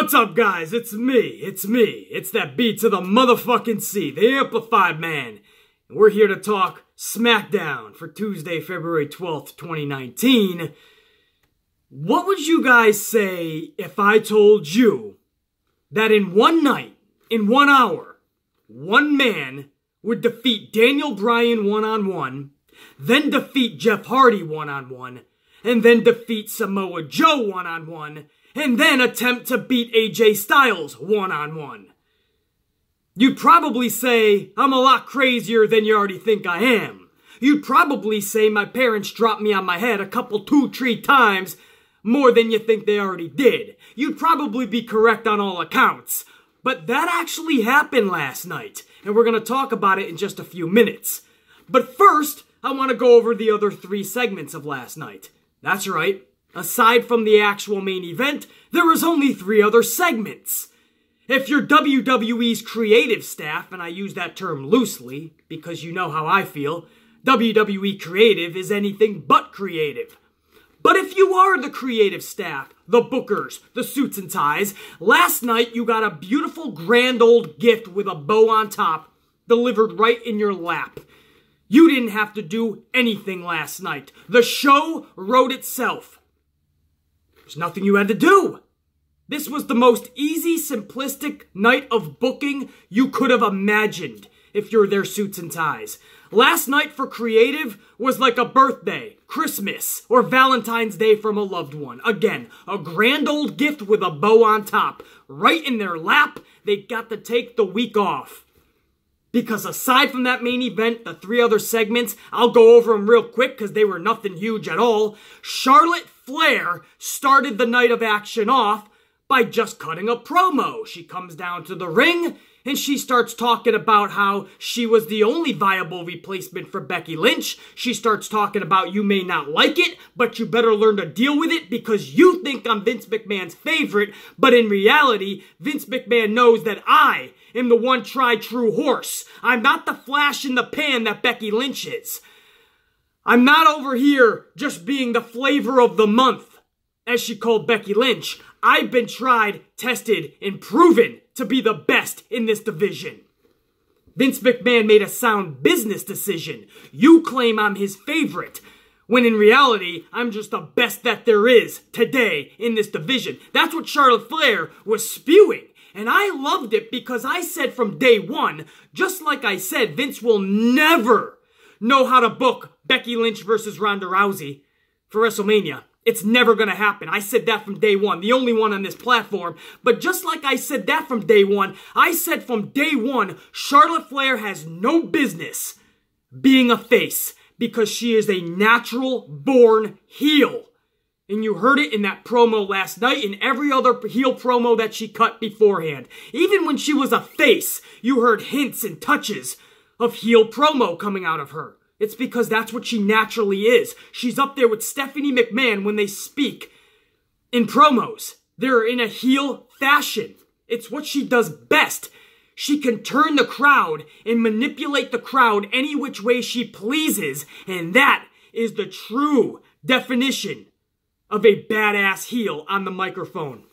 What's up, guys? It's me. It's that B to the motherfucking C, the Amplified Man. And we're here to talk SmackDown for Tuesday, February 12th, 2019. What would you guys say if I told you that in one night, in 1 hour, one man would defeat Daniel Bryan one-on-one, then defeat Jeff Hardy one-on-one, and then defeat Samoa Joe one-on-one, and then attempt to beat AJ Styles one-on-one? You'd probably say, I'm a lot crazier than you already think I am. You'd probably say my parents dropped me on my head a couple 2-3 times more than you think they already did. You'd probably be correct on all accounts. But that actually happened last night, and we're going to talk about it in just a few minutes. But first, I want to go over the other 3 segments of last night. That's right. Aside from the actual main event, there was only 3 other segments. If you're WWE's creative staff, and I use that term loosely because you know how I feel, WWE creative is anything but creative. But if you are the creative staff, the bookers, the suits and ties, last night you got a beautiful grand old gift with a bow on top delivered right in your lap. You didn't have to do anything last night. The show wrote itself. There's nothing you had to do. This was the most easy, simplistic night of booking you could have imagined if you're their suits and ties. Last night for creative was like a birthday, Christmas, or Valentine's Day from a loved one. Again, a grand old gift with a bow on top. Right in their lap, they got to take the week off. Because aside from that main event, the 3 other segments, I'll go over them real quick because they were nothing huge at all. Charlotte Flair started the night of action off by just cutting a promo. She comes down to the ring and she starts talking about how she was the only viable replacement for Becky Lynch. She starts talking about you may not like it, but you better learn to deal with it because you think I'm Vince McMahon's favorite, but in reality, Vince McMahon knows that I am the one tried true horse. I'm not the flash in the pan that Becky Lynch is. I'm not over here just being the flavor of the month, as she called Becky Lynch. I've been tried, tested, and proven to be the best in this division. Vince McMahon made a sound business decision. You claim I'm his favorite, when in reality, I'm just the best that there is today in this division. That's what Charlotte Flair was spewing. And I loved it because I said from day one, just like I said, Vince will never know how to book Becky Lynch versus Ronda Rousey for WrestleMania. It's never going to happen. I said that from day one, the only one on this platform. But just like I said that from day one, I said from day one, Charlotte Flair has no business being a face because she is a natural-born heel. And you heard it in that promo last night and every other heel promo that she cut beforehand. Even when she was a face, you heard hints and touches of heel promo coming out of her. It's because that's what she naturally is. She's up there with Stephanie McMahon when they speak in promos. They're in a heel fashion. It's what she does best. She can turn the crowd and manipulate the crowd any which way she pleases. And that is the true definition of a badass heel on the microphone.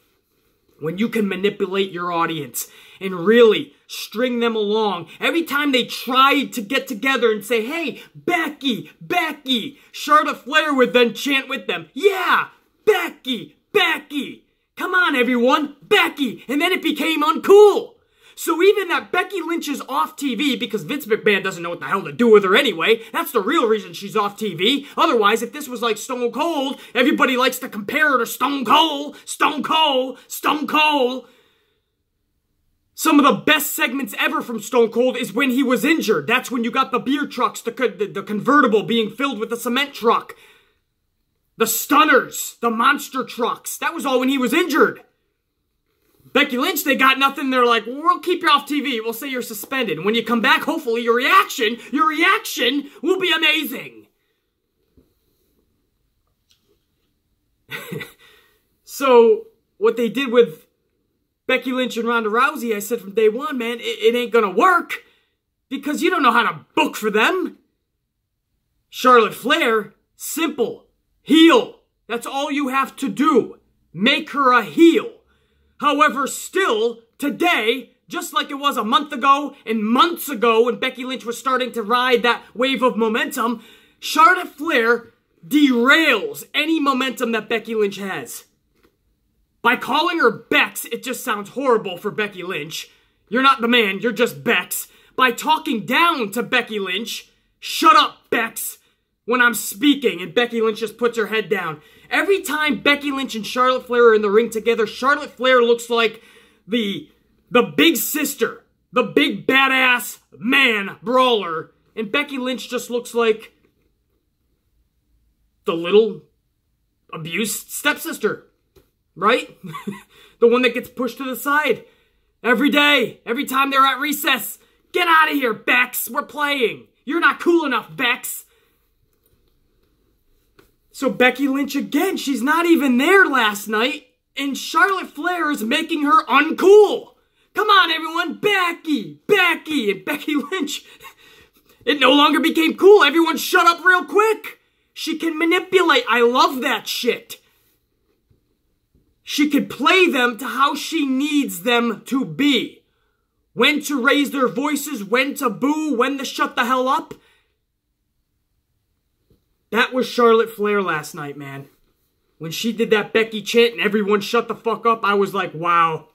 When you can manipulate your audience and really string them along. Every time they tried to get together and say, hey, Becky, Becky, Charlotte Flair would then chant with them, yeah, Becky, Becky. Come on, everyone, Becky. And then it became uncool. So even that Becky Lynch is off TV because Vince McMahon doesn't know what the hell to do with her anyway. That's the real reason she's off TV. Otherwise, if this was like Stone Cold, everybody likes to compare her to Stone Cold, Stone Cold, Stone Cold. Some of the best segments ever from Stone Cold is when he was injured. That's when you got the beer trucks, the convertible being filled with the cement truck. The stunners, the monster trucks. That was all when he was injured. Becky Lynch, they got nothing. They're like, well, we'll keep you off TV. We'll say you're suspended. When you come back, hopefully your reaction will be amazing. So, what they did with Becky Lynch and Ronda Rousey, I said from day one, man, it ain't gonna work. Because you don't know how to book for them. Charlotte Flair, simple. Heel. That's all you have to do. Make her a heel. However, still, today, just like it was a month ago and months ago when Becky Lynch was starting to ride that wave of momentum, Charlotte Flair derails any momentum that Becky Lynch has. By calling her Bex, it just sounds horrible for Becky Lynch. You're not the man, you're just Bex. By talking down to Becky Lynch, shut up, Bex, when I'm speaking, and Becky Lynch just puts her head down. Every time Becky Lynch and Charlotte Flair are in the ring together, Charlotte Flair looks like the big sister, the big badass man brawler, and Becky Lynch just looks like the little abused stepsister, right? The one that gets pushed to the side every day, every time they're at recess. Get out of here, Bex, we're playing. You're not cool enough, Bex. So Becky Lynch again, she's not even there last night, and Charlotte Flair is making her uncool. Come on, everyone, Becky, and Becky Lynch. It no longer became cool. Everyone shut up real quick. She can manipulate. I love that shit. She can play them to how she needs them to be. When to raise their voices, when to boo, when to shut the hell up. That was Charlotte Flair last night, man. When she did that Becky chant and everyone shut the fuck up, I was like, wow.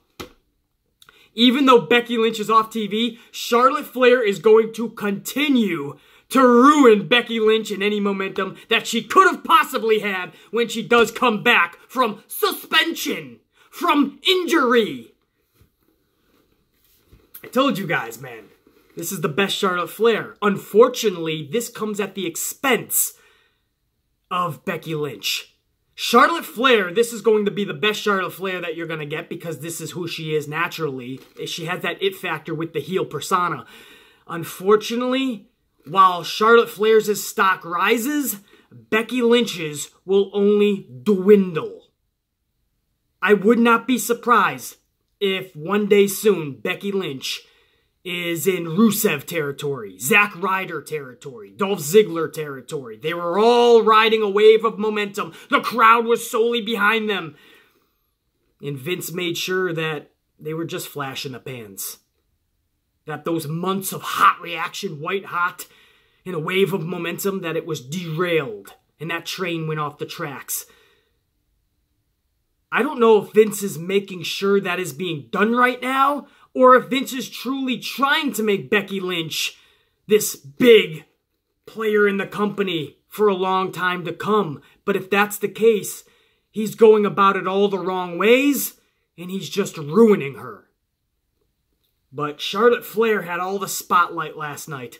Even though Becky Lynch is off TV, Charlotte Flair is going to continue to ruin Becky Lynch in any momentum that she could have possibly had when she does come back from suspension, from injury. I told you guys, man, this is the best Charlotte Flair. Unfortunately, this comes at the expense of Becky Lynch. Charlotte Flair, this is going to be the best Charlotte Flair that you're going to get because this is who she is naturally. She has that it factor with the heel persona. Unfortunately, while Charlotte Flair's stock rises, Becky Lynch's will only dwindle. I would not be surprised if one day soon Becky Lynch is in Rusev territory, Zack Ryder territory, Dolph Ziggler territory. They were all riding a wave of momentum. The crowd was solely behind them. And Vince made sure that they were just flash in the pans. That those months of hot reaction, white hot, in a wave of momentum, that it was derailed. And that train went off the tracks. I don't know if Vince is making sure that is being done right now, or if Vince is truly trying to make Becky Lynch this big player in the company for a long time to come. But if that's the case, he's going about it all the wrong ways, and he's just ruining her. But Charlotte Flair had all the spotlight last night.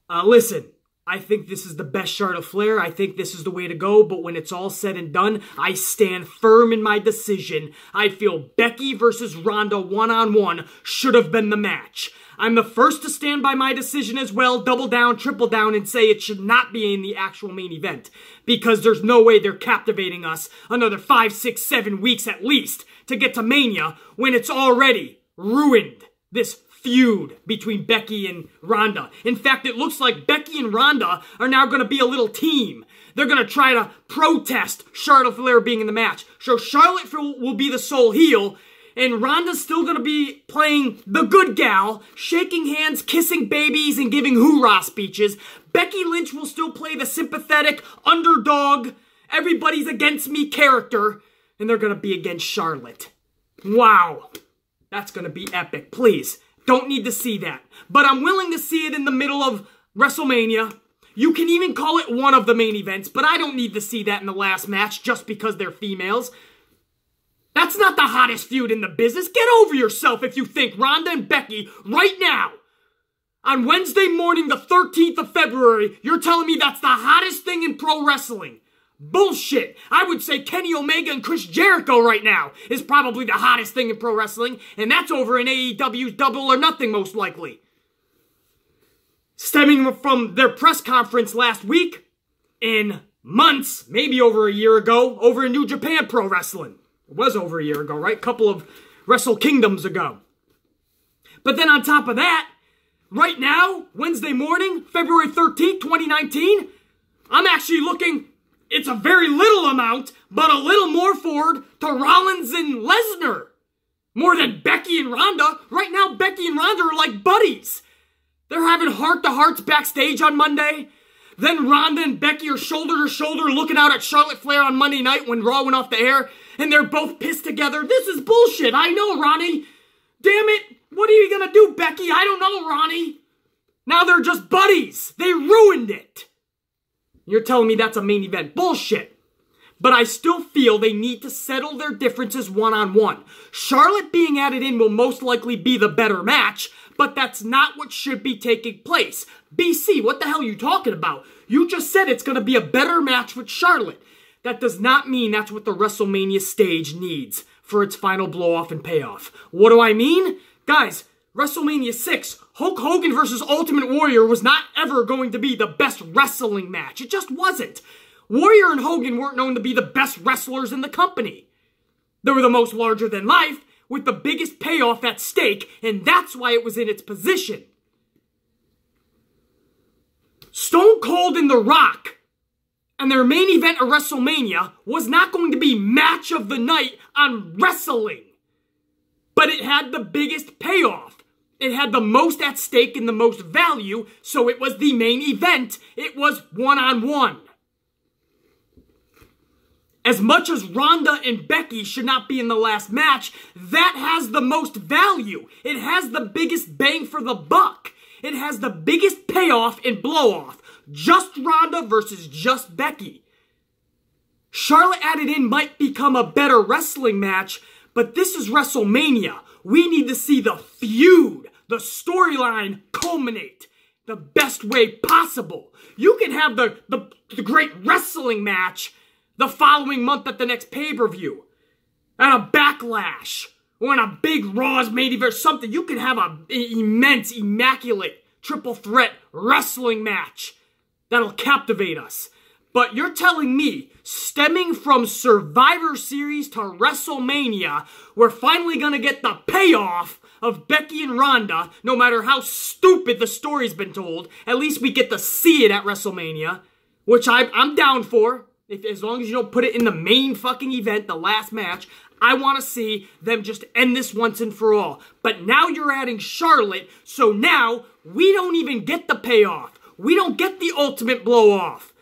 Listen, I think this is the best Charlotte Flair. I think this is the way to go. But when it's all said and done, I stand firm in my decision. I feel Becky versus Ronda one-on-one should have been the match. I'm the first to stand by my decision as well, double down, triple down, and say it should not be in the actual main event. Because there's no way they're captivating us another 5, 6, 7 weeks at least to get to Mania when it's already ruined this feud between Becky and Ronda. In fact, it looks like Becky and Ronda are now going to be a little team. They're going to try to protest Charlotte Flair being in the match. So Charlotte will be the sole heel, and Ronda's still going to be playing the good gal, shaking hands, kissing babies, and giving hoorah speeches. Becky Lynch will still play the sympathetic, underdog, everybody's against me character, and they're going to be against Charlotte. Wow. That's going to be epic. Please. Don't need to see that. But I'm willing to see it in the middle of WrestleMania. You can even call it one of the main events, but I don't need to see that in the last match just because they're females. That's not the hottest feud in the business. Get over yourself if you think Ronda and Becky right now, on Wednesday morning, the 13th of February, you're telling me that's the hottest thing in pro wrestling. Bullshit. I would say Kenny Omega and Chris Jericho right now is probably the hottest thing in pro wrestling, and that's over in AEW's Double or Nothing most likely. Stemming from their press conference last week, in months, maybe over a year ago, over in New Japan Pro Wrestling. It was over a year ago, right? Couple of Wrestle Kingdoms ago. But then on top of that, right now, Wednesday morning, February 13th, 2019, I'm actually looking. It's a very little amount, but a little more forward to Rollins and Lesnar. More than Becky and Ronda. Right now, Becky and Ronda are like buddies. They're having heart-to-hearts backstage on Monday. Then Ronda and Becky are shoulder to shoulder looking out at Charlotte Flair on Monday night when Raw went off the air, and they're both pissed together. This is bullshit. I know, Ronnie. Damn it. What are you gonna do, Becky? I don't know, Ronnie. Now they're just buddies. They ruined it. You're telling me that's a main event. Bullshit. But I still feel they need to settle their differences one-on-one. Charlotte being added in will most likely be the better match, but that's not what should be taking place. BC, what the hell are you talking about? You just said it's going to be a better match with Charlotte. That does not mean that's what the WrestleMania stage needs for its final blow-off and payoff. What do I mean? Guys, WrestleMania 6, Hulk Hogan versus Ultimate Warrior was not ever going to be the best wrestling match. It just wasn't. Warrior and Hogan weren't known to be the best wrestlers in the company. They were the most larger-than-life, with the biggest payoff at stake, and that's why it was in its position. Stone Cold and The Rock and their main event at WrestleMania was not going to be match of the night on wrestling. But it had the biggest payoff. It had the most at stake and the most value, so it was the main event. It was one-on-one. As much as Ronda and Becky should not be in the last match, that has the most value. It has the biggest bang for the buck. It has the biggest payoff and blow-off. Just Ronda versus just Becky. Charlotte added in might become a better wrestling match, but this is WrestleMania. We need to see the feud, the storyline culminate the best way possible. You can have the great wrestling match the following month at the next pay-per-view, at a Backlash, or in a big Raw's main event or something. You can have an immense, immaculate, triple threat wrestling match that'll captivate us. But you're telling me, stemming from Survivor Series to WrestleMania, we're finally gonna get the payoff of Becky and Ronda, no matter how stupid the story's been told. At least we get to see it at WrestleMania, which I'm down for. As long as you don't put it in the main fucking event, the last match, I want to see them just end this once and for all. But now you're adding Charlotte, so now we don't even get the payoff. We don't get the ultimate blow-off.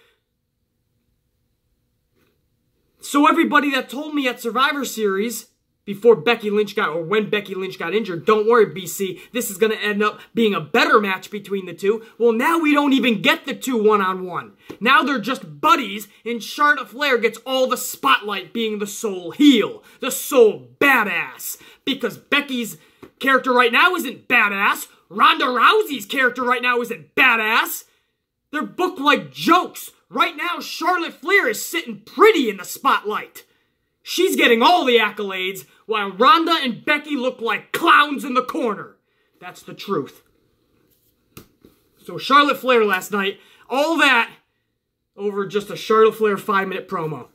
So everybody that told me at Survivor Series, before Becky Lynch got, or when Becky Lynch got injured, don't worry, BC, this is going to end up being a better match between the two. Well, now we don't even get the two one-on-one. Now they're just buddies, and Charlotte Flair gets all the spotlight being the sole heel, the sole badass. Because Becky's character right now isn't badass. Ronda Rousey's character right now isn't badass. They're booked like jokes. Right now, Charlotte Flair is sitting pretty in the spotlight. She's getting all the accolades, while Ronda and Becky look like clowns in the corner. That's the truth. So Charlotte Flair last night, all that over just a Charlotte Flair 5-minute promo.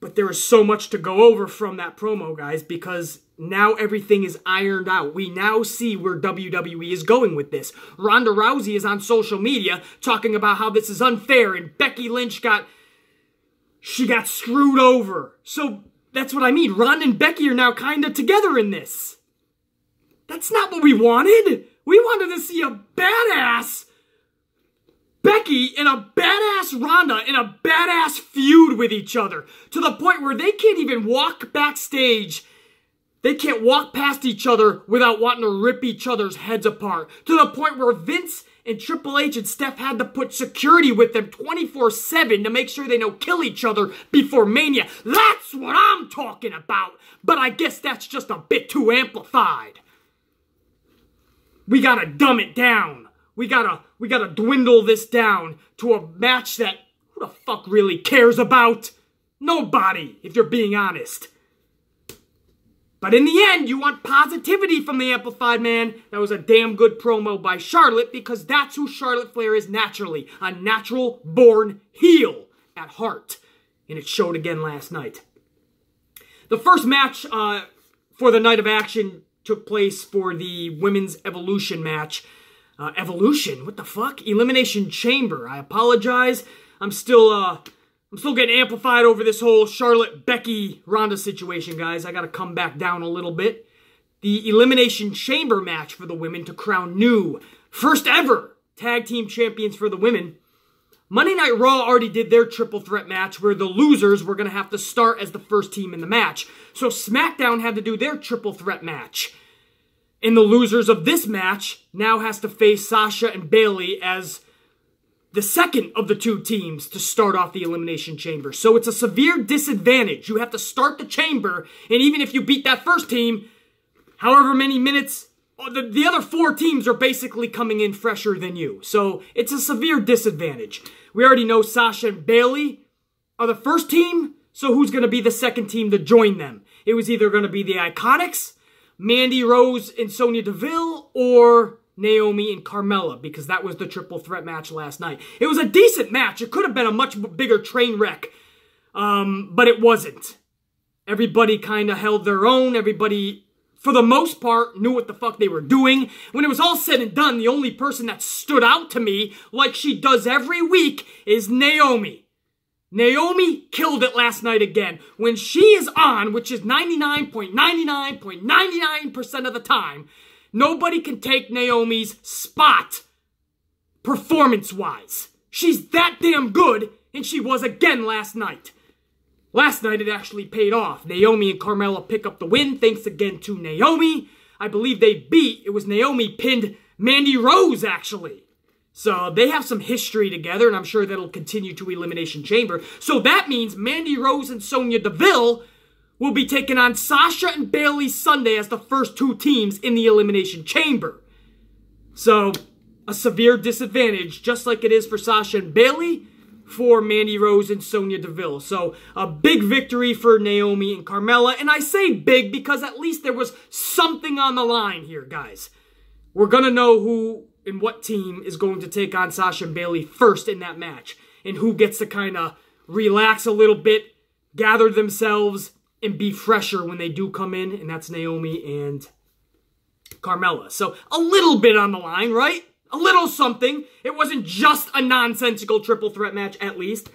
But there is so much to go over from that promo, guys, because now everything is ironed out. We now see where WWE is going with this. Ronda Rousey is on social media talking about how this is unfair, and Becky Lynch got screwed over. So that's what I mean. Ronda and Becky are now kind of together in this. That's not what we wanted. We wanted to see a badass Becky and a badass Ronda in a badass feud with each other, to the point where they can't even walk backstage. They can't walk past each other without wanting to rip each other's heads apart, to the point where Vince and Triple H and Steph had to put security with them 24/7 to make sure they don't kill each other before Mania. That's what I'm talking about. But I guess that's just a bit too amplified. We gotta dumb it down. We gotta dwindle this down to a match that who the fuck really cares about? Nobody, if you're being honest. But in the end, you want positivity from the Amplified Man. That was a damn good promo by Charlotte, because that's who Charlotte Flair is naturally. A natural-born heel at heart. And it showed again last night. The first match for the night of action took place for the Women's Evolution match. Evolution? What the fuck? Elimination Chamber. I apologize. I'm still getting amplified over this whole Charlotte, Becky, Ronda situation, guys. I gotta come back down a little bit. the Elimination Chamber match for the women to crown new, first ever tag team champions for the women. Monday Night Raw already did their triple threat match where the losers were going to have to start as the first team in the match. So SmackDown had to do their triple threat match. And the losers of this match now has to face Sasha and Bayley as the second of the two teams to start off the Elimination Chamber. So it's a severe disadvantage. You have to start the chamber, and even if you beat that first team, however many minutes, the other four teams are basically coming in fresher than you. So it's a severe disadvantage. We already know Sasha and Bayley are the first team, so who's going to be the second team to join them? It was either going to be the Iconics, Mandy Rose and Sonya Deville, or Naomi and Carmella, because that was the triple threat match last night. It was a decent match. It could have been a much bigger train wreck, but it wasn't. Everybody kind of held their own. Everybody, for the most part, knew what the fuck they were doing. When it was all said and done, the only person that stood out to me, like she does every week, is Naomi. Naomi killed it last night again. When she is on, which is 99.99.99% of the time, nobody can take Naomi's spot performance-wise. She's that damn good, and she was again last night. Last night it actually paid off. Naomi and Carmella pick up the win, thanks again to Naomi. I believe it was Naomi pinned Mandy Rose, actually. So they have some history together, and I'm sure that'll continue to Elimination Chamber. So that means Mandy Rose and Sonya Deville will be taking on Sasha and Bayley Sunday as the first two teams in the Elimination Chamber. So, a severe disadvantage, just like it is for Sasha and Bayley, for Mandy Rose and Sonya Deville. So, a big victory for Naomi and Carmella. And I say big because at least there was something on the line here, guys. We're going to know who and what team is going to take on Sasha and Bayley first in that match. And who gets to kind of relax a little bit, gather themselves, and be fresher when they do come in, and that's Naomi and Carmella. So, a little bit on the line, right? A little something. It wasn't just a nonsensical triple threat match, at least.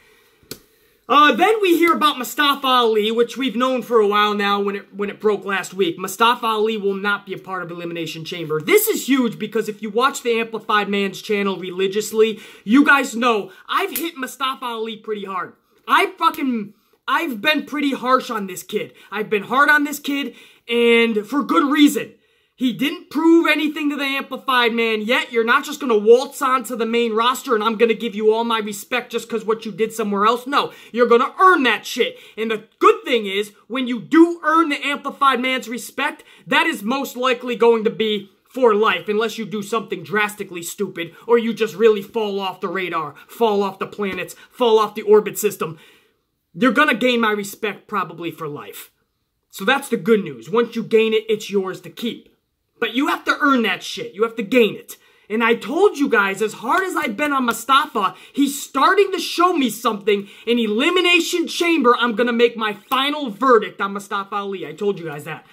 Then we hear about Mustafa Ali, which we've known for a while now when it broke last week. Mustafa Ali will not be a part of Elimination Chamber. This is huge because if you watch the Amplified Man's channel religiously, you guys know I've hit Mustafa Ali pretty hard. I've been pretty harsh on this kid. I've been hard on this kid, and for good reason. He didn't prove anything to the Amplified Man yet. You're not just going to waltz onto the main roster and I'm going to give you all my respect just because what you did somewhere else. No, you're going to earn that shit. And the good thing is, when you do earn the Amplified Man's respect, that is most likely going to be for life, unless you do something drastically stupid or you just really fall off the radar, fall off the planets, fall off the orbit system. You're going to gain my respect probably for life. So that's the good news. Once you gain it, it's yours to keep. But you have to earn that shit. You have to gain it. And I told you guys, as hard as I've been on Mustafa, he's starting to show me something. In Elimination Chamber, I'm going to make my final verdict on Mustafa Ali. I told you guys that.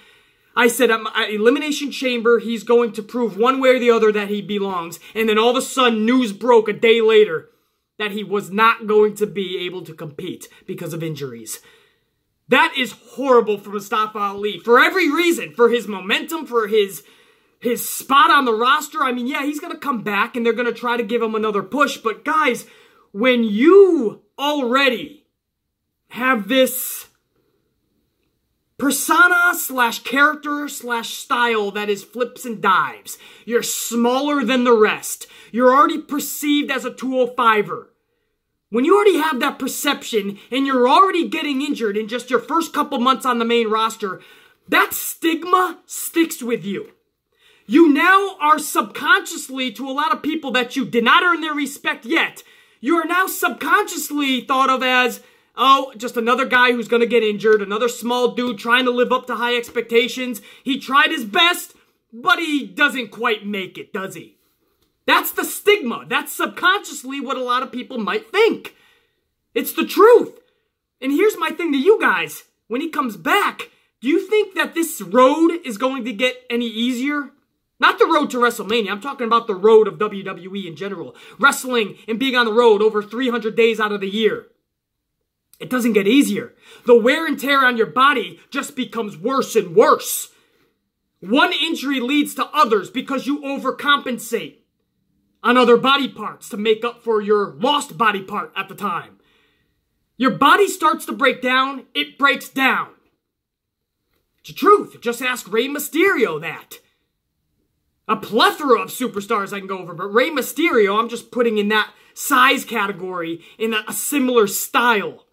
I said, Elimination Chamber, he's going to prove one way or the other that he belongs. And then all of a sudden, news broke a day later that he was not going to be able to compete because of injuries. That is horrible for Mustafa Ali. For every reason. For his momentum, for his spot on the roster. I mean, yeah, he's going to come back and they're going to try to give him another push. But guys, when you already have this persona slash character slash style that is flips and dives, you're smaller than the rest, you're already perceived as a 205er. When you already have that perception and you're already getting injured in just your first couple months on the main roster, that stigma sticks with you. You now are subconsciously, to a lot of people that you did not earn their respect yet, you are now subconsciously thought of as, oh, just another guy who's going to get injured, another small dude trying to live up to high expectations. He tried his best, but he doesn't quite make it, does he? That's the stigma. That's subconsciously what a lot of people might think. It's the truth. And here's my thing to you guys. When he comes back, do you think that this road is going to get any easier? Not the road to WrestleMania. I'm talking about the road of WWE in general. Wrestling and being on the road over 300 days out of the year. It doesn't get easier. The wear and tear on your body just becomes worse and worse. One injury leads to others because you overcompensate on other body parts to make up for your lost body part at the time. Your body starts to break down, it breaks down. It's the truth. Just ask Rey Mysterio that. A plethora of superstars I can go over, but Rey Mysterio, I'm just putting in that size category in a similar style.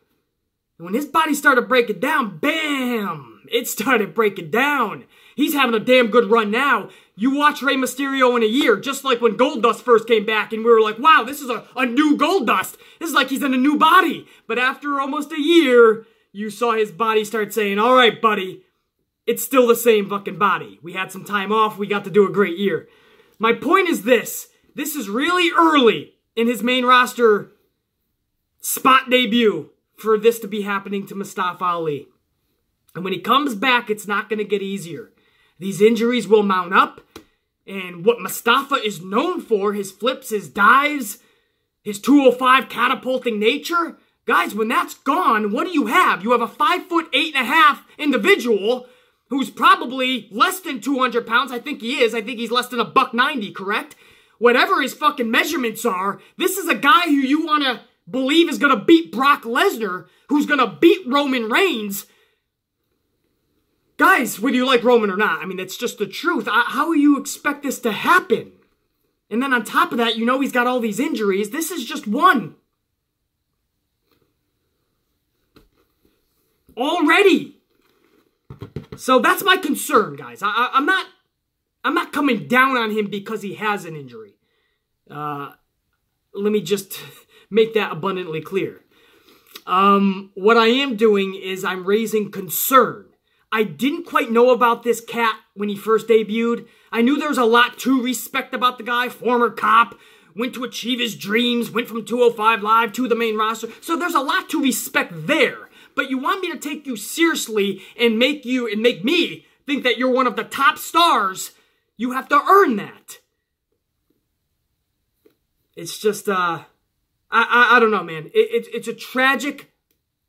And when his body started breaking down, bam! It started breaking down. He's having a damn good run now. You watch Rey Mysterio in a year, just like when Goldust first came back, and we were like, wow, this is a new Goldust. This is like he's in a new body. But after almost a year, you saw his body start saying, all right, buddy, it's still the same fucking body. We had some time off. We got to do a great year. My point is this. This is really early in his main roster spot debut for this to be happening to Mustafa Ali. And when he comes back, it's not going to get easier. These injuries will mount up. And what Mustafa is known for, his flips, his dives, his 205 catapulting nature, guys, when that's gone, what do you have? You have a 5'8.5" individual who's probably less than 200 pounds. I think he is. I think he's less than $190, correct? Whatever his fucking measurements are, this is a guy who you want to believe is going to beat Brock Lesnar, who's going to beat Roman Reigns. Guys, whether you like Roman or not, I mean, it's just the truth. How do you expect this to happen? And then on top of that, you know he's got all these injuries. This is just one. Already. So that's my concern, guys. I'm not coming down on him because he has an injury. Let me just make that abundantly clear. What I am doing is I'm raising concern. I didn't quite know about this cat when he first debuted. I knew there was a lot to respect about the guy. Former cop, went to achieve his dreams, went from 205 Live to the main roster. So there's a lot to respect there. But you want me to take you seriously and make me think that you're one of the top stars. You have to earn that. It's just, I don't know, man. It's a tragic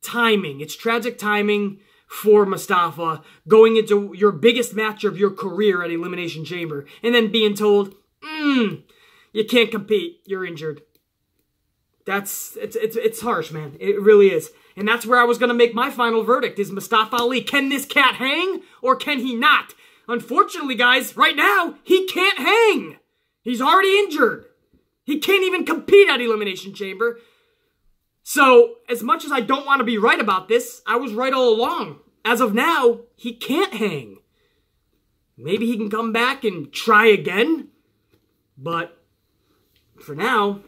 timing. It's tragic timing for Mustafa going into your biggest match of your career at Elimination Chamber and then being told, you can't compete. You're injured. It's harsh, man. It really is. And that's where I was going to make my final verdict is Mustafa Ali. Can this cat hang or can he not? Unfortunately, guys, right now, he can't hang. He's already injured. He can't even compete at Elimination Chamber. So, as much as I don't want to be right about this, I was right all along. As of now, he can't hang. Maybe he can come back and try again. But, for now,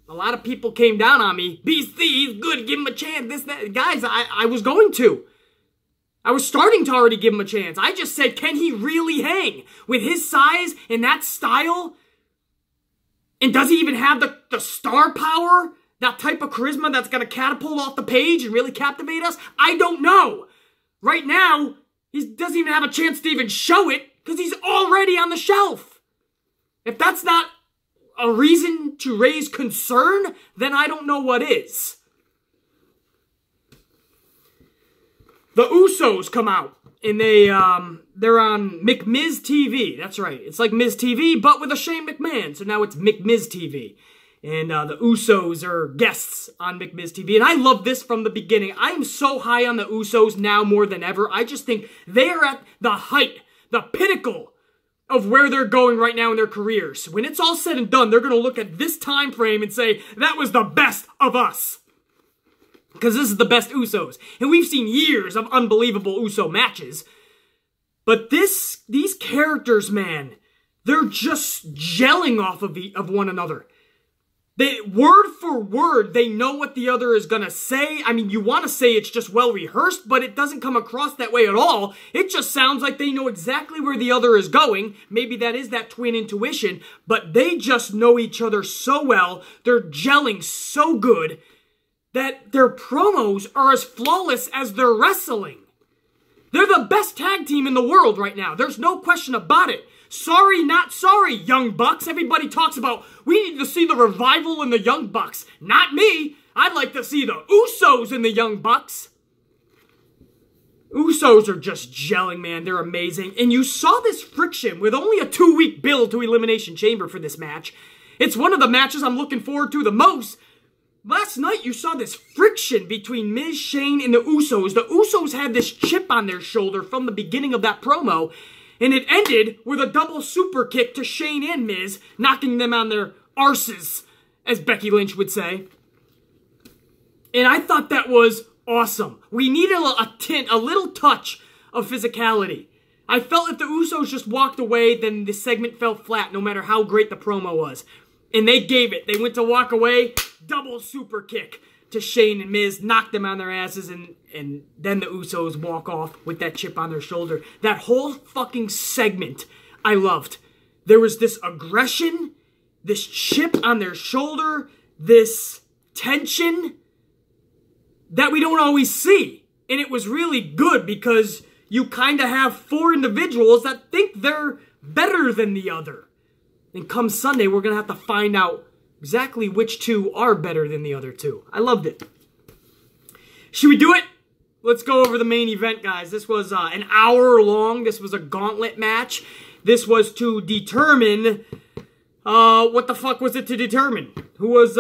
a lot of people came down on me. BC, he's good, give him a chance, this, that. Guys, I was going to. I was starting to already give him a chance. I just said, can he really hang? With his size and that style? And does he even have the star power? That type of charisma that's going to catapult off the page and really captivate us? I don't know. Right now, he doesn't even have a chance to even show it because he's already on the shelf. If that's not a reason to raise concern, then I don't know what is. The Usos come out and they're on McMiz TV. That's right. It's like Miz TV, but with a Shane McMahon. So now it's McMiz TV. And the Usos are guests on McMiz TV. And I love this from the beginning. I am so high on the Usos now more than ever. I just think they are at the height, the pinnacle of where they're going right now in their careers. When it's all said and done, they're going to look at this time frame and say, that was the best of us. Because this is the best Usos. And we've seen years of unbelievable Uso matches. But these characters, man, they're just gelling off of one another. Word for word, they know what the other is going to say. I mean, you want to say it's just well rehearsed, but it doesn't come across that way at all. It just sounds like they know exactly where the other is going. Maybe that is that twin intuition, but they just know each other so well. They're gelling so good that their promos are as flawless as their wrestling. They're the best tag team in the world right now. There's no question about it. Sorry, not sorry, Young Bucks. Everybody talks about, we need to see the revival in the Young Bucks. Not me. I'd like to see the Usos in the Young Bucks. Usos are just gelling, man. They're amazing. And you saw this friction with only a 2-week build to Elimination Chamber for this match. It's one of the matches I'm looking forward to the most. Last night, you saw this friction between Miz, Shane, and the Usos. The Usos had this chip on their shoulder from the beginning of that promo, and it ended with a double super kick to Shane and Miz, knocking them on their arses, as Becky Lynch would say. And I thought that was awesome. We needed a little touch of physicality. I felt if the Usos just walked away, then the segment fell flat, no matter how great the promo was. And they gave it. They went to walk away, double super kick to Shane and Miz, knocked them on their asses, and then the Usos walk off with that chip on their shoulder. That whole fucking segment, I loved. There was this aggression, this chip on their shoulder, this tension that we don't always see. And it was really good because you kind of have 4 individuals that think they're better than the other. And come Sunday, we're going to have to find out exactly which 2 are better than the other 2. I loved it. Should we do it? Let's go over the main event, guys. This was an hour long. This was a gauntlet match. This was to determine... what the fuck was it to determine? What was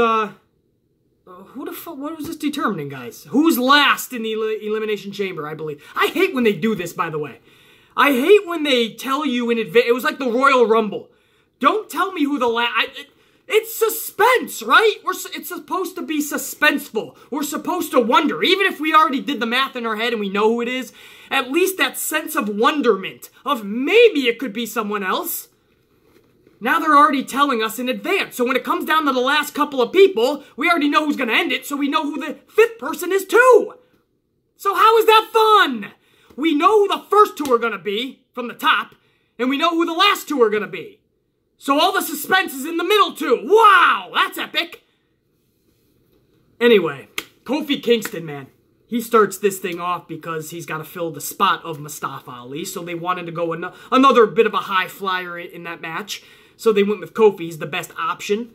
this determining, guys? Who's last in the Elimination Chamber, I believe. I hate when they do this, by the way. I hate when they tell you in advance. It was like the Royal Rumble. Don't tell me who the last... It's suspense, right? It's supposed to be suspenseful. We're supposed to wonder. Even if we already did the math in our head and we know who it is, at least that sense of wonderment of maybe it could be someone else. Now they're already telling us in advance. So when it comes down to the last couple of people, we already know who's going to end it, so we know who the 5th person is too. So how is that fun? We know who the first 2 are going to be from the top, and we know who the last 2 are going to be. So all the suspense is in the middle too. Wow, that's epic. Anyway, Kofi Kingston, man. He starts this thing off because he's got to fill the spot of Mustafa Ali. So they wanted to go another bit of a high flyer in that match. So they went with Kofi. He's the best option.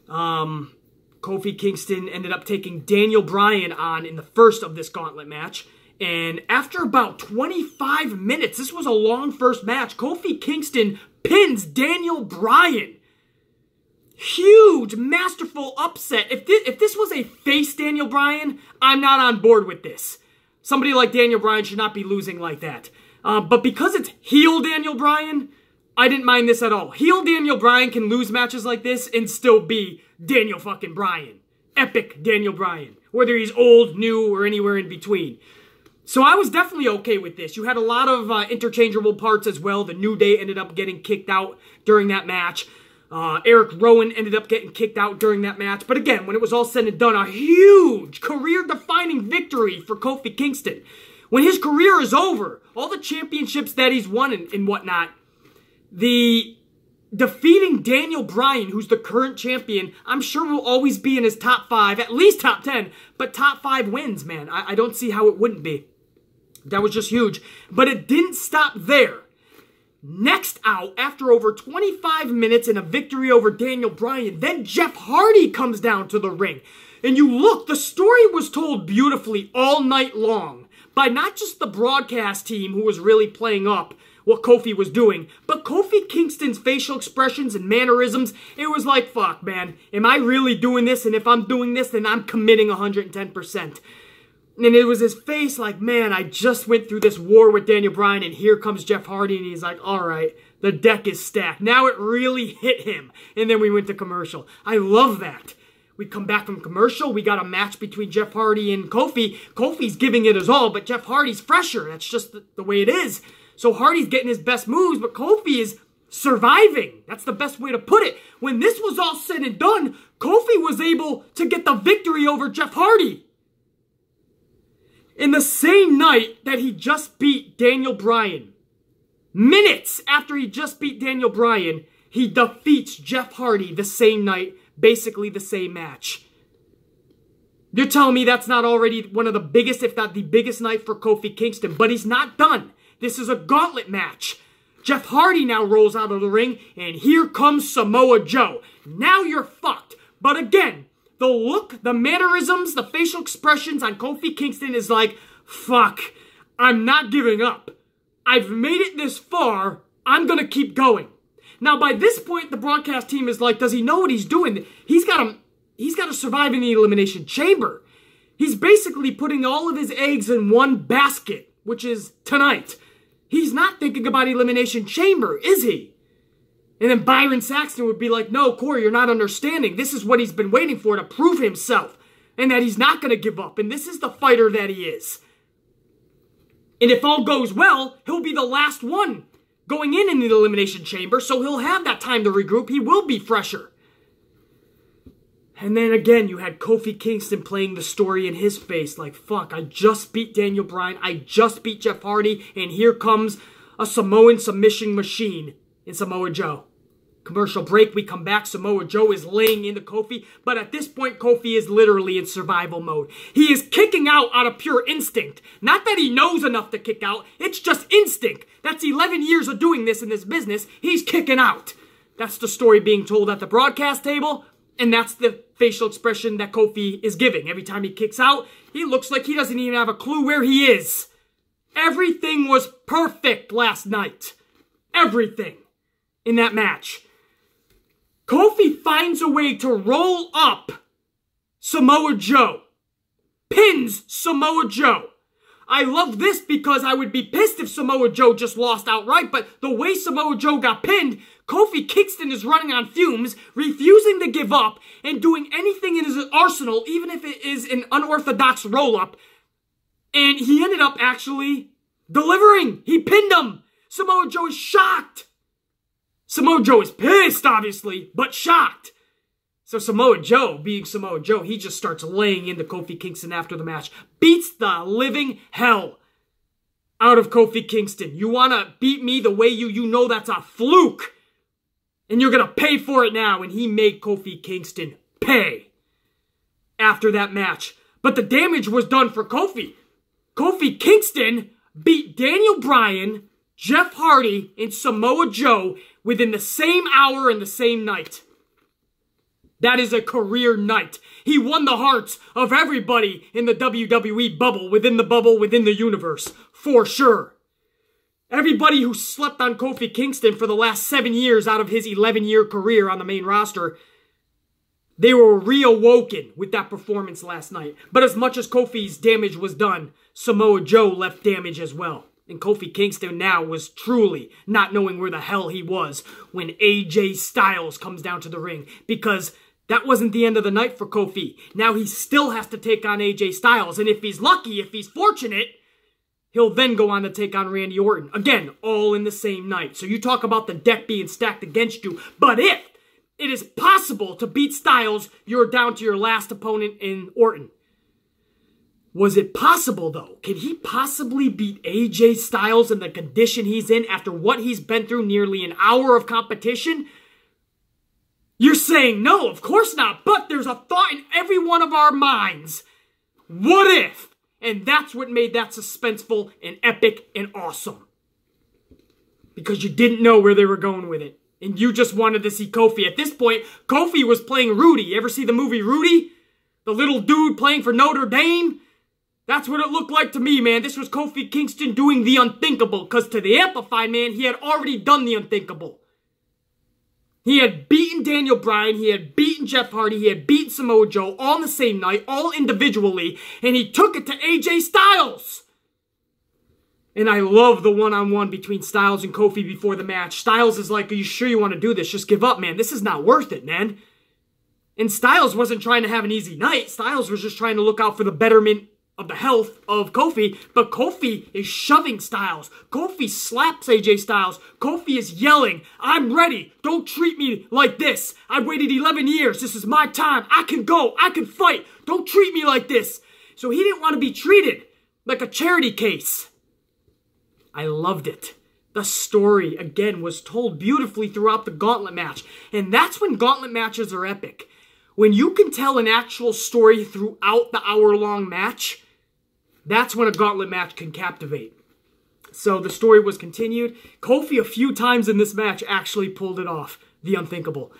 Kofi Kingston ended up taking Daniel Bryan on in the first of this gauntlet match. And after about 25 minutes, this was a long first match, Kofi Kingston pins Daniel Bryan. Huge, masterful upset. If this was a face Daniel Bryan, I'm not on board with this. Somebody like Daniel Bryan should not be losing like that. But because it's heel Daniel Bryan, I didn't mind this at all. Heel Daniel Bryan can lose matches like this and still be Daniel fucking Bryan. Epic Daniel Bryan. Whether he's old, new, or anywhere in between. So I was definitely okay with this. You had a lot of interchangeable parts as well. The New Day ended up getting kicked out during that match. Eric Rowan ended up getting kicked out during that match. But again, when it was all said and done, a huge career-defining victory for Kofi Kingston. When his career is over, all the championships that he's won and whatnot, the defeating Daniel Bryan, who's the current champion, I'm sure will always be in his top 5, at least top 10, but top 5 wins, man. I don't see how it wouldn't be. That was just huge. But it didn't stop there. Next out, after over 25 minutes and a victory over Daniel Bryan, then Jeff Hardy comes down to the ring. And you look, the story was told beautifully all night long by not just the broadcast team who was really playing up what Kofi was doing, but Kofi Kingston's facial expressions and mannerisms. It was like, fuck, man, am I really doing this? And if I'm doing this, then I'm committing 110%. And it was his face like, man, I just went through this war with Daniel Bryan, and here comes Jeff Hardy, and he's like, all right, the deck is stacked. Now it really hit him. And then we went to commercial. I love that. We come back from commercial. We got a match between Jeff Hardy and Kofi. Kofi's giving it his all, but Jeff Hardy's fresher. That's just the way it is. So Hardy's getting his best moves, but Kofi is surviving. That's the best way to put it. When this was all said and done, Kofi was able to get the victory over Jeff Hardy. In the same night that he just beat Daniel Bryan, minutes after he just beat Daniel Bryan, he defeats Jeff Hardy the same night, basically the same match. You're telling me that's not already one of the biggest, if not the biggest night for Kofi Kingston, but he's not done. This is a gauntlet match. Jeff Hardy now rolls out of the ring, and here comes Samoa Joe. Now you're fucked. But again, the look, the mannerisms, the facial expressions on Kofi Kingston is like, fuck, I'm not giving up. I've made it this far. I'm going to keep going. Now, by this point, the broadcast team is like, does he know what he's doing? He's got to survive in the Elimination Chamber. He's basically putting all of his eggs in one basket, which is tonight. He's not thinking about Elimination Chamber, is he? And then Byron Saxton would be like, no, Corey, you're not understanding. This is what he's been waiting for to prove himself. And that he's not going to give up. And this is the fighter that he is. And if all goes well, he'll be the last one going in the Elimination Chamber. So he'll have that time to regroup. He will be fresher. And then again, you had Kofi Kingston playing the story in his face. Like, fuck, I just beat Daniel Bryan. I just beat Jeff Hardy. And here comes a Samoan submission machine in Samoa Joe. Commercial break, we come back. Samoa Joe is laying into Kofi. But at this point, Kofi is literally in survival mode. He is kicking out of pure instinct. Not that he knows enough to kick out. It's just instinct. That's 11 years of doing this in this business. He's kicking out. That's the story being told at the broadcast table. And that's the facial expression that Kofi is giving. Every time he kicks out, he looks like he doesn't even have a clue where he is. Everything was perfect last night. Everything in that match. Kofi finds a way to roll up Samoa Joe. Pins Samoa Joe. I love this because I would be pissed if Samoa Joe just lost outright, but the way Samoa Joe got pinned, Kofi Kingston is running on fumes, refusing to give up, and doing anything in his arsenal, even if it is an unorthodox roll-up. And he ended up actually delivering. He pinned him. Samoa Joe is shocked. Samoa Joe is pissed, obviously, but shocked. So Samoa Joe, being Samoa Joe, he just starts laying into Kofi Kingston after the match. Beats the living hell out of Kofi Kingston. You want to beat me the way you know that's a fluke. And you're going to pay for it now. And he made Kofi Kingston pay after that match. But the damage was done for Kofi. Kofi Kingston beat Daniel Bryan, Jeff Hardy, and Samoa Joe within the same hour and the same night. That is a career night. He won the hearts of everybody in the WWE bubble, within the universe, for sure. Everybody who slept on Kofi Kingston for the last 7 years out of his 11-year career on the main roster, they were reawoken with that performance last night. But as much as Kofi's damage was done, Samoa Joe left damage as well. And Kofi Kingston now was truly not knowing where the hell he was when AJ Styles comes down to the ring. Because that wasn't the end of the night for Kofi. Now he still has to take on AJ Styles. And if he's lucky, if he's fortunate, he'll then go on to take on Randy Orton. Again, all in the same night. So you talk about the deck being stacked against you. But if it is possible to beat Styles, you're down to your last opponent in Orton. Was it possible, though? Can he possibly beat AJ Styles in the condition he's in after what he's been through, nearly an hour of competition? You're saying no, of course not. But there's a thought in every one of our minds. What if? And that's what made that suspenseful and epic and awesome. Because you didn't know where they were going with it. And you just wanted to see Kofi. At this point, Kofi was playing Rudy. You ever see the movie Rudy? The little dude playing for Notre Dame? That's what it looked like to me, man. This was Kofi Kingston doing the unthinkable. Because to the Amplified, man, he had already done the unthinkable. He had beaten Daniel Bryan. He had beaten Jeff Hardy. He had beaten Samoa Joe all on the same night, all individually. And he took it to AJ Styles. And I love the one-on-one between Styles and Kofi before the match. Styles is like, are you sure you want to do this? Just give up, man. This is not worth it, man. And Styles wasn't trying to have an easy night. Styles was just trying to look out for the betterment of the health of Kofi, but Kofi is shoving Styles. Kofi slaps AJ Styles. Kofi is yelling, I'm ready. Don't treat me like this. I waited 11 years. This is my time. I can go. I can fight. Don't treat me like this. So he didn't want to be treated like a charity case. I loved it. The story, again, was told beautifully throughout the gauntlet match. And that's when gauntlet matches are epic. When you can tell an actual story throughout the hour-long match, that's when a gauntlet match can captivate. So the story was continued. Kofi, a few times in this match, actually pulled it off. The unthinkable.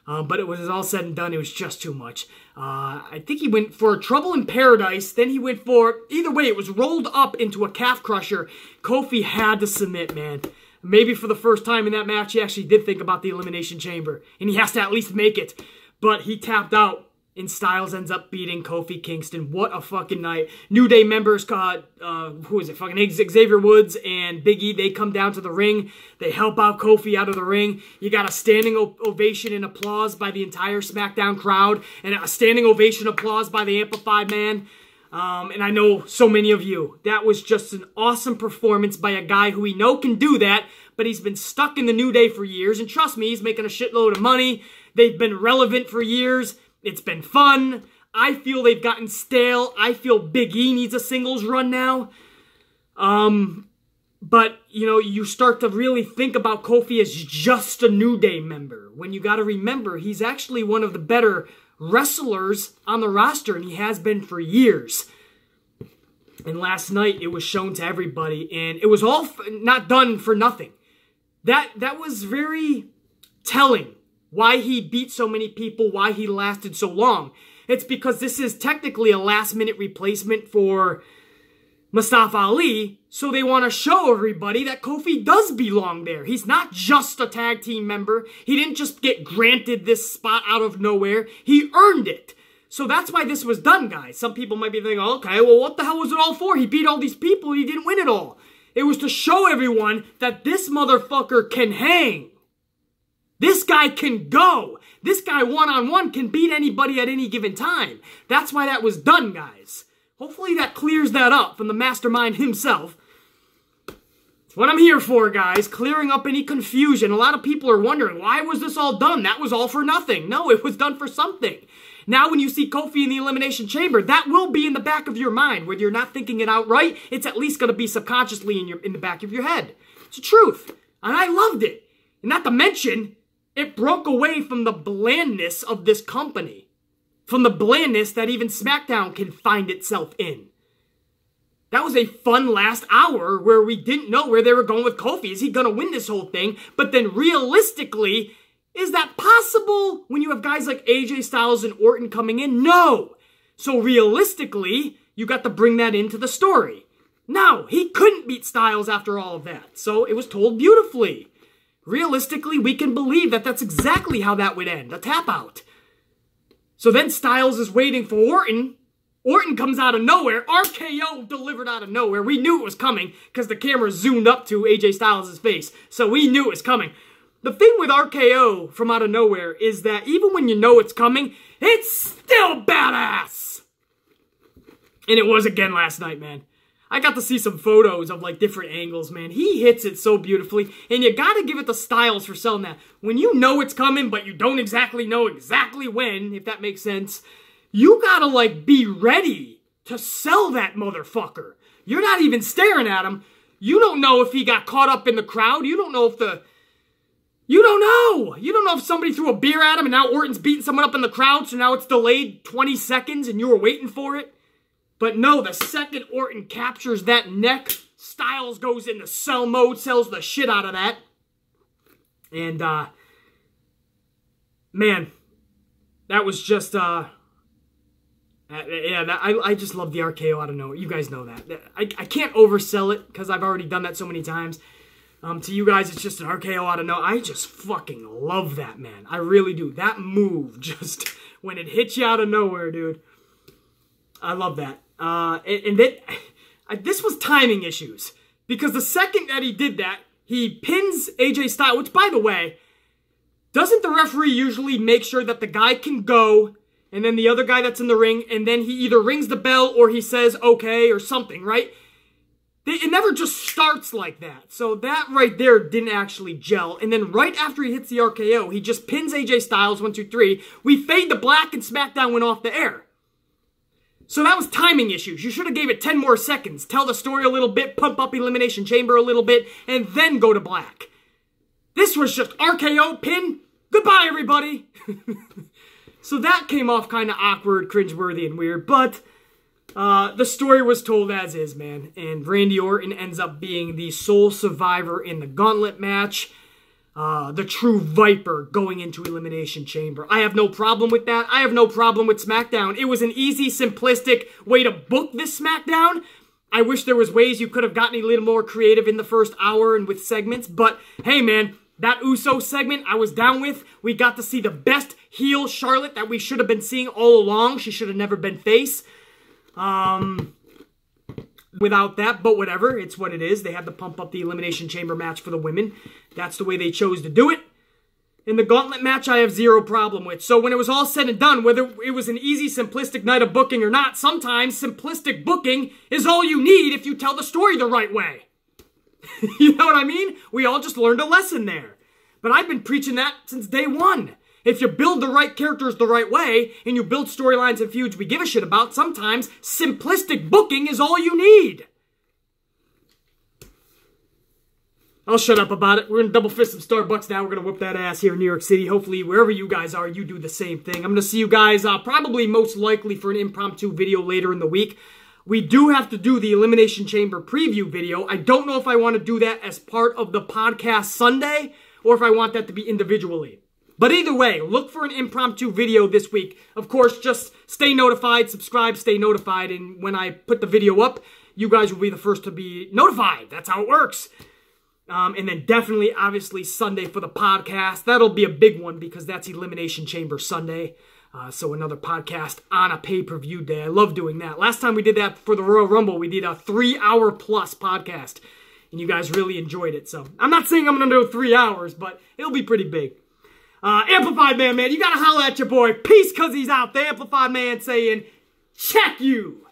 But it was all said and done, it was just too much. I think he went for Trouble in Paradise. Then he went for, either way, it was rolled up into a calf crusher. Kofi had to submit, man. Maybe for the first time in that match, he actually did think about the Elimination Chamber. And he has to at least make it. But he tapped out. And Styles ends up beating Kofi Kingston. What a fucking night. New Day members, who is it? Fucking Xavier Woods and Big E, they come down to the ring. They help out Kofi out of the ring. You got a standing ovation and applause by the entire SmackDown crowd. And a standing ovation applause by the Amplified Man. And I know so many of you. That was just an awesome performance by a guy who we know can do that. But he's been stuck in the New Day for years. And trust me, he's making a shitload of money. They've been relevant for years. It's been fun. I feel they've gotten stale. I feel Big E needs a singles run now. But, you know, you start to really think about Kofi as just a New Day member. When you got to remember, he's actually one of the better wrestlers on the roster, and he has been for years. And last night, it was shown to everybody, and it was all not done for nothing. That was very telling. Why he beat so many people, why he lasted so long. It's because this is technically a last-minute replacement for Mustafa Ali, so they want to show everybody that Kofi does belong there. He's not just a tag team member. He didn't just get granted this spot out of nowhere. He earned it. So that's why this was done, guys. Some people might be thinking, okay, well, what the hell was it all for? He beat all these people and he didn't win it all. It was to show everyone that this motherfucker can hang. This guy can go. This guy one-on-one can beat anybody at any given time. That's why that was done, guys. Hopefully that clears that up from the mastermind himself. That's what I'm here for, guys. Clearing up any confusion. A lot of people are wondering, why was this all done? That was all for nothing. No, it was done for something. Now when you see Kofi in the Elimination Chamber, that will be in the back of your mind. Whether you're not thinking it outright, it's at least going to be subconsciously in the back of your head. It's the truth. And I loved it. And not to mention, it broke away from the blandness of this company. From the blandness that even SmackDown can find itself in. That was a fun last hour where we didn't know where they were going with Kofi. Is he going to win this whole thing? But then realistically, is that possible when you have guys like AJ Styles and Orton coming in? No. So realistically, you got to bring that into the story. No, he couldn't beat Styles after all of that. So it was told beautifully. Realistically, we can believe that that's exactly how that would end, a tap out. So then Styles is waiting for Orton. Orton comes out of nowhere. RKO delivered out of nowhere. We knew it was coming because the camera zoomed up to AJ Styles' face. So we knew it was coming. The thing with RKO from out of nowhere is that even when you know it's coming, it's still badass. And it was again last night, man. I got to see some photos of, like, different angles, man. He hits it so beautifully, and you gotta give it to Styles for selling that. When you know it's coming, but you don't exactly know exactly when, if that makes sense, you gotta, like, be ready to sell that motherfucker. You're not even staring at him. You don't know if he got caught up in the crowd. You don't know if You don't know. You don't know if somebody threw a beer at him, and now Orton's beating someone up in the crowd, so now it's delayed 20 seconds, and you were waiting for it. But no, the second Orton captures that neck, Styles goes into sell mode, sells the shit out of that. And, man, that was just, I just love the RKO out of nowhere. You guys know that. I can't oversell it, because I've already done that so many times. To you guys, it's just an RKO out of nowhere. I just fucking love that, man. I really do. That move, just, when it hits you out of nowhere, dude. I love that. This was timing issues. Because the second that he did that, he pins AJ Styles, which, by the way, doesn't the referee usually make sure that the guy can go, and then the other guy that's in the ring, and then he either rings the bell or he says, okay, or something, right? It never just starts like that. So that right there didn't actually gel. And then right after he hits the RKO, he just pins AJ Styles, 1, 2, 3. We fade to black and SmackDown went off the air. So that was timing issues. You should have gave it 10 more seconds. Tell the story a little bit, pump up Elimination Chamber a little bit, and then go to black. This was just RKO, pin, goodbye everybody. So that came off kind of awkward, cringeworthy, and weird, but the story was told as is, man. And Randy Orton ends up being the sole survivor in the gauntlet match. the true Viper going into Elimination Chamber. I have no problem with that. I have no problem with SmackDown. It was an easy, simplistic way to book this SmackDown. I wish there was ways you could have gotten a little more creative in the first hour and with segments, but hey man, that Uso segment I was down with. We got to see the best heel Charlotte that we should have been seeing all along. She should have never been face. Without that, but whatever, it's what it is. They had to pump up the Elimination Chamber match for the women. That's the way they chose to do it. In the gauntlet match, I have zero problem with. So when it was all said and done, whether it was an easy, simplistic night of booking or not, sometimes simplistic booking is all you need if you tell the story the right way. You know what I mean? We all just learned a lesson there. But I've been preaching that since day one. If you build the right characters the right way, and you build storylines and feuds we give a shit about, sometimes simplistic booking is all you need. I'll shut up about it. We're going to double fist some Starbucks now. We're going to whip that ass here in New York City. Hopefully, wherever you guys are, you do the same thing. I'm going to see you guys probably most likely for an impromptu video later in the week. We do have to do the Elimination Chamber preview video. I don't know if I want to do that as part of the podcast Sunday, or if I want that to be individually. But either way, look for an impromptu video this week. Of course, just stay notified, subscribe, stay notified, and when I put the video up, you guys will be the first to be notified. That's how it works. And then definitely, obviously, Sunday for the podcast. That'll be a big one because that's Elimination Chamber Sunday. So another podcast on a pay-per-view day. I love doing that. Last time we did that for the Royal Rumble, we did a 3-hour plus podcast. And you guys really enjoyed it. So I'm not saying I'm going to do 3 hours, but it'll be pretty big. Amplified Man, you gotta holler at your boy. Peace, cause he's out there. Amplified Man saying, check you.